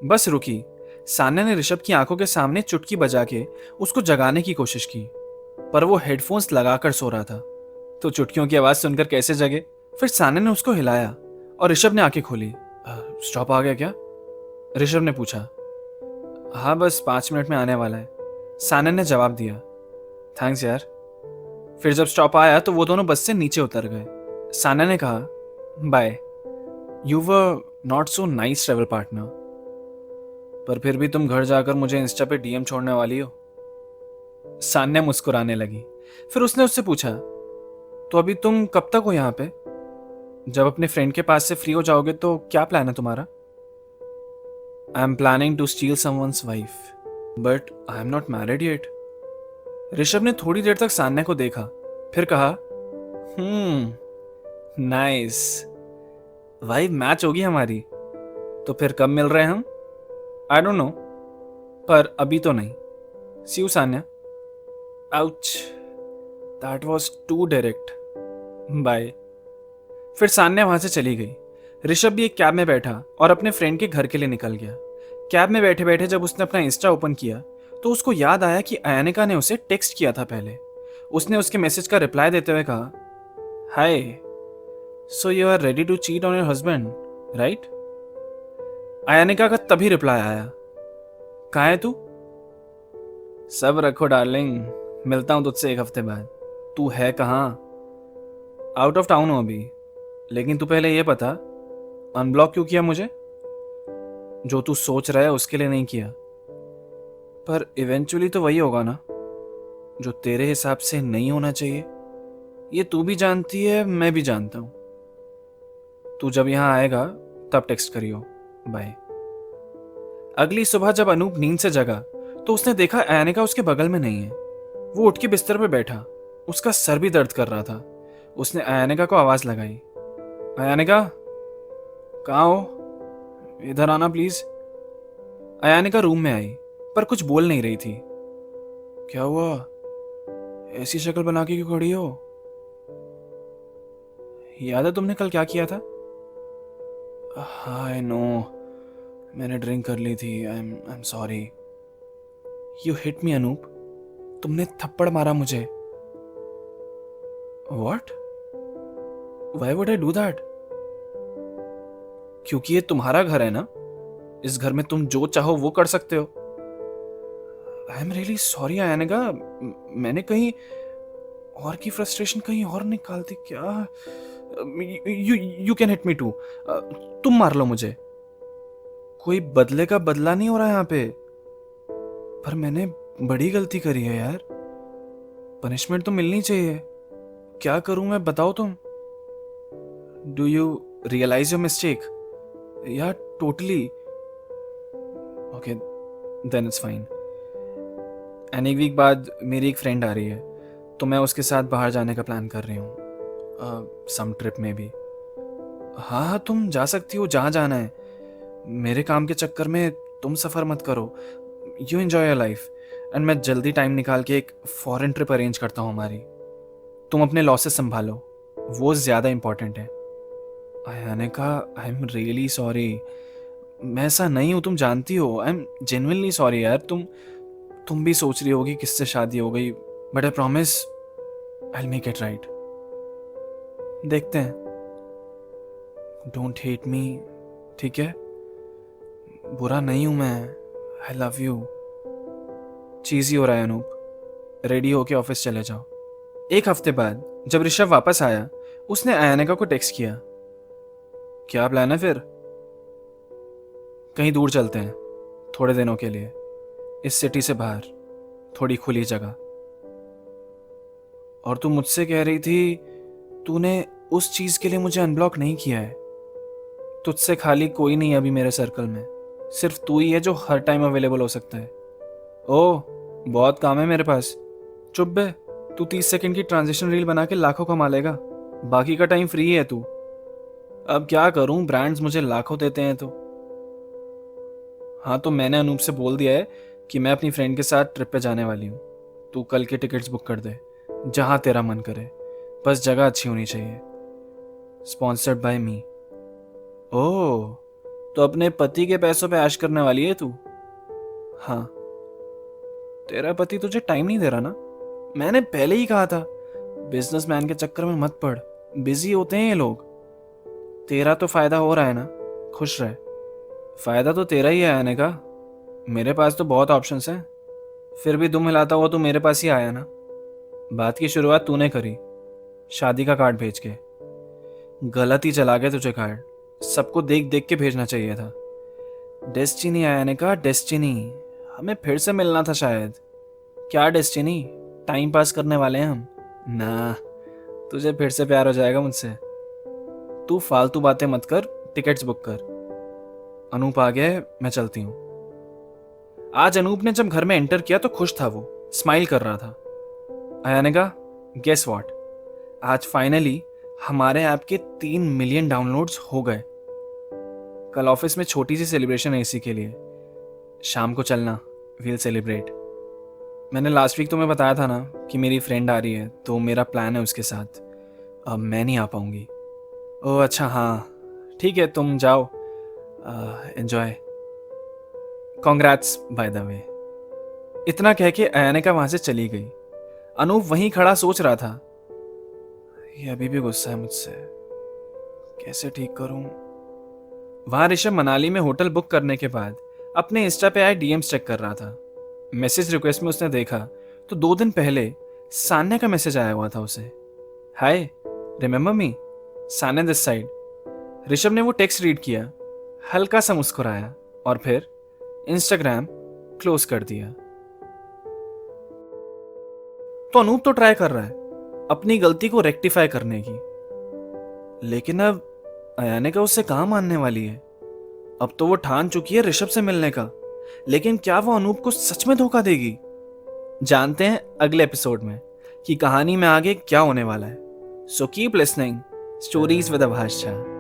बस रुकी। सान्या ने ऋषभ की आंखों के सामने चुटकी बजा के उसको जगाने की कोशिश की, पर वो हेडफोन्स लगाकर सो रहा था, तो चुटकियों की आवाज सुनकर कैसे जगे। फिर सान्या ने उसको हिलाया और ऋषभ ने आंखें खोली। स्टॉप आ गया क्या?" ऋषभ ने पूछा। "हाँ, बस 5 मिनट में आने वाला है," सान्या ने जवाब दिया। "थैंक्स यार।" फिर जब स्टॉप आया तो वो दोनों बस से नीचे उतर गए। सान्या ने कहा, "bye, you were not so nice travel partner, पर फिर भी तुम घर जाकर मुझे इंस्टा पे डीएम छोड़ने वाली हो।" सान्या मुस्कुराने लगी। फिर उसने उससे पूछा, "तो अभी तुम कब तक हो यहाँ पे? जब अपने फ्रेंड के पास से फ्री हो जाओगे तो क्या प्लान है तुम्हारा?" "I am planning to steal someone's wife, but I am not married yet." Rishabh ने थोड़ी देर तक सान्या को देखा, फिर कहा, नाइस, वाइब मैच होगी हमारी। तो फिर कब मिल रहे हैं हम? आई डोंट नो, पर अभी तो नहीं। See you Sanya. Ouch, that was too direct. Bye. फिर सान्या वहां से चली गई। ऋषभ भी एक कैब में बैठा और अपने फ्रेंड के घर के लिए निकल गया। कैब में बैठे बैठे जब उसने अपना इंस्टा ओपन किया तो उसको याद आया कि अयानिका ने उसे टेक्स्ट किया था पहले। उसने उसके मैसेज का रिप्लाई देते हुए कहा, hi, so you are ready to cheat on your husband, right? Ayanika का तभी रिप्लाई आया, कहाँ है तू? सब रखो डार्लिंग, मिलता हूं तुझसे 1 हफ्ते बाद। तू है कहाँ? आउट ऑफ टाउन हूं अभी। लेकिन तू पहले ये बता, अनब्लॉक क्यों किया मुझे? जो तू सोच रहा है उसके लिए नहीं किया, पर इवेंचुअली तो वही होगा ना जो तेरे हिसाब से नहीं होना चाहिए। ये तू भी जानती है, मैं भी जानता हूं। तू जब यहां आएगा तब टेक्स्ट करियो। बाय। अगली सुबह जब अनूप नींद से जगा तो उसने देखा अयानिका उसके बगल में नहीं है। वो उठ के बिस्तर पे बैठा, उसका सर भी दर्द कर रहा था। उसने अयानिका को आवाज लगाई, अयानिका, कहाँ हो? इधर आना प्लीज। अयानिका रूम में आई, पर कुछ बोल नहीं रही थी। क्या हुआ? ऐसी शक्ल बना के क्यों खड़ी हो? याद है तुमने कल क्या किया था? आई नो, मैंने ड्रिंक कर ली थी। I am sorry. You hit me Anoop, तुमने थप्पड़ मारा मुझे। What? Why would I do that? क्योंकि ये तुम्हारा घर है ना, इस घर में तुम जो चाहो वो कर सकते हो। आई एम रियली सॉरी अयानिका, मैंने कहीं और की फ्रस्ट्रेशन कहीं और निकाल दी क्या? You can hit me too, तुम मार लो मुझे। कोई बदले का बदला नहीं हो रहा यहाँ पे, पर मैंने बड़ी गलती करी है यार, पनिशमेंट तो मिलनी चाहिए। क्या करूं मैं, बताओ तुम। Do you realise your mistake? या totally? Okay, then it's fine. And 1 week बाद मेरी एक फ्रेंड आ रही है, तो मैं उसके साथ बाहर जाने का प्लान कर रही हूँ, सम ट्रिप में भी। हाँ हाँ, तुम जा सकती हो जहाँ जाना है। मेरे काम के चक्कर में तुम सफ़र मत करो। You enjoy your life, and मैं जल्दी टाइम निकाल के एक फॉरेन ट्रिप अरेंज करता हूँ हमारी। तुम अपने लॉसेस संभालो, वो ज़्यादा इंपॉर्टेंट है। अयानिका, आई एम रियली सॉरी। मैं ऐसा नहीं हूँ, तुम जानती हो। आई एम जेन्युइनली सॉरी यार। तुम भी सोच रही होगी किससे शादी हो गई, but I promise I will make it right. देखते हैं। डोंट हेट मी, ठीक है? बुरा नहीं हूं मैं। I love you. चीज़ी हो रहा है अनूप, रेडी होके ऑफिस चले जाओ। 1 हफ्ते बाद जब ऋषभ वापस आया, उसने अयानिका को टेक्स्ट किया, क्या प्लान है फिर? कहीं दूर चलते हैं, थोड़े दिनों के लिए, इस सिटी से बाहर, थोड़ी खुली जगह। और तू मुझसे कह रही थी तूने उस चीज के लिए मुझे अनब्लॉक नहीं किया है। तुझसे खाली कोई नहीं अभी मेरे सर्कल में, सिर्फ तू ही है जो हर टाइम अवेलेबल हो सकता है। ओह, बहुत काम है मेरे पास। चुप बे, तू 30 सेकंड की ट्रांजिशन रील बना के लाखों कमा लेगा, बाकी का टाइम फ्री है तू। अब क्या करूं, ब्रांड्स मुझे लाखों देते हैं तो। हाँ, तो मैंने अनूप से बोल दिया है कि मैं अपनी फ्रेंड के साथ ट्रिप पे जाने वाली हूँ। तू कल के टिकट्स बुक कर दे, जहाँ तेरा मन करे, बस जगह अच्छी होनी चाहिए। स्पॉन्सर्ड बाय मी। ओह, तो अपने पति के पैसों पे ऐश करने वाली है तू? हाँ। तेरा पति तुझे टाइम नहीं दे रहा ना? मैंने पहले ही कहा था, बिजनेसमैन के चक्कर में मत पड़, बिजी होते हैं ये लोग। तेरा तो फायदा हो रहा है ना, खुश रहे। फायदा तो तेरा ही है आने का, मेरे पास तो बहुत ऑप्शंस हैं। फिर भी दुम हिलाता हुआ तू मेरे पास ही आया ना। बात की शुरुआत तूने करी, शादी का कार्ड भेज के। गलत ही चला गया तुझे कार्ड, सबको देख देख के भेजना चाहिए था। डेस्टिनी आया ने कहा, डेस्टिनी। हमें फिर से मिलना था शायद। क्या डेस्टिनी, टाइम पास करने वाले हैं हम ना। तुझे फिर से प्यार हो जाएगा मुझसे। तू फालतू बातें मत कर, टिकट्स बुक कर। अनूप आ गया है, मैं चलती हूँ। आज अनूप ने जब घर में एंटर किया तो खुश था, वो स्माइल कर रहा था। आया ने कहा, गेस व्हाट, आज फाइनली हमारे ऐप के 3 मिलियन डाउनलोड्स हो गए। कल ऑफिस में छोटी सी सेलिब्रेशन है इसी के लिए। शाम को चलना, वील सेलिब्रेट। मैंने लास्ट वीक तुम्हें बताया था ना कि मेरी फ्रेंड आ रही है, तो मेरा प्लान है उसके साथ। अब मैं नहीं आ पाऊंगी। ओह अच्छा, हाँ ठीक है, तुम जाओ, enjoy. Congrats by the way. इतना कह के अयानिका वहां से चली गई। अनूप वहीं खड़ा सोच रहा था, ये अभी भी गुस्सा है मुझसे, कैसे ठीक करूं। वहां ऋषभ मनाली में होटल बुक करने के बाद अपने इंस्टा पे आए डीएम्स चेक कर रहा था। मैसेज रिक्वेस्ट में उसने देखा तो 2 दिन पहले सान्या का मैसेज आया हुआ था उसे। Hi, remember me, Sanya this side. Rishabh ने वो टेक्स्ट रीड किया, हल्का सा मुस्कुराया और फिर इंस्टाग्राम क्लोज कर दिया। तो अनूप तो ट्राई कर रहा है अपनी गलती को रेक्टिफाई करने की, लेकिन अब अयानिका उससे कहां मानने वाली है। अब तो वो ठान चुकी है ऋषभ से मिलने का, लेकिन क्या वो अनूप को सच में धोखा देगी? जानते हैं अगले एपिसोड में कि कहानी में आगे क्या होने वाला है। So keep listening stories with Abhash Jha.